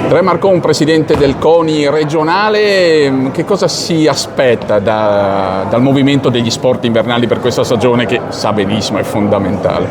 Andrea Marcon, presidente del CONI regionale, che cosa si aspetta dal movimento degli sport invernali per questa stagione che sa benissimo è fondamentale?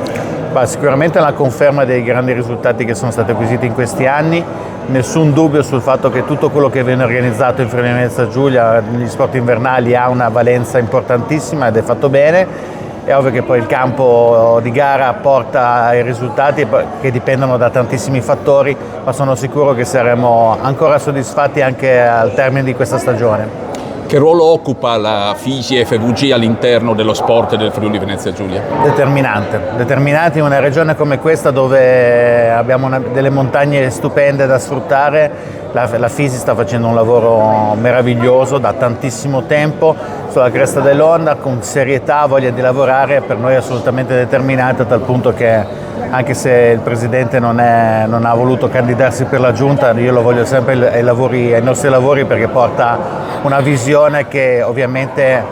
Sicuramente la conferma dei grandi risultati che sono stati acquisiti in questi anni, nessun dubbio sul fatto che tutto quello che viene organizzato in Friuli Venezia Giulia negli sport invernali ha una valenza importantissima ed è fatto bene. È ovvio che poi il campo di gara porta i risultati che dipendono da tantissimi fattori, ma sono sicuro che saremo ancora soddisfatti anche al termine di questa stagione. Che ruolo occupa la FISI FVG all'interno dello sport del Friuli Venezia Giulia? Determinante in una regione come questa dove abbiamo delle montagne stupende da sfruttare. La FISI sta facendo un lavoro meraviglioso da tantissimo tempo sulla cresta dell'onda, con serietà, voglia di lavorare, per noi è assolutamente determinante, a tal punto che anche se il Presidente non ha voluto candidarsi per la Giunta, io lo voglio sempre ai nostri lavori, perché porta una visione che ovviamente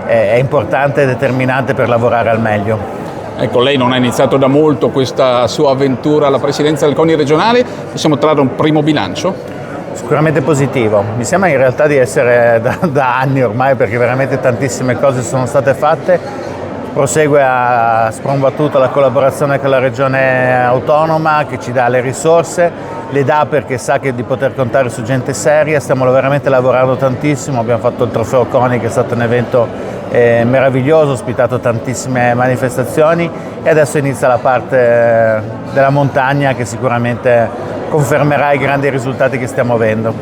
è importante e determinante per lavorare al meglio. Ecco, lei non ha iniziato da molto questa sua avventura alla presidenza del CONI regionale, possiamo trarre un primo bilancio? Sicuramente positivo, mi sembra in realtà di essere da anni ormai, perché veramente tantissime cose sono state fatte. Prosegue a spron battuto la collaborazione con la regione autonoma, che ci dà le risorse, le dà perché sa che di poter contare su gente seria. Stiamo veramente lavorando tantissimo, abbiamo fatto il Trofeo CONI, che è stato un evento meraviglioso, ospitato tantissime manifestazioni, e adesso inizia la parte della montagna che sicuramente confermerà i grandi risultati che stiamo avendo.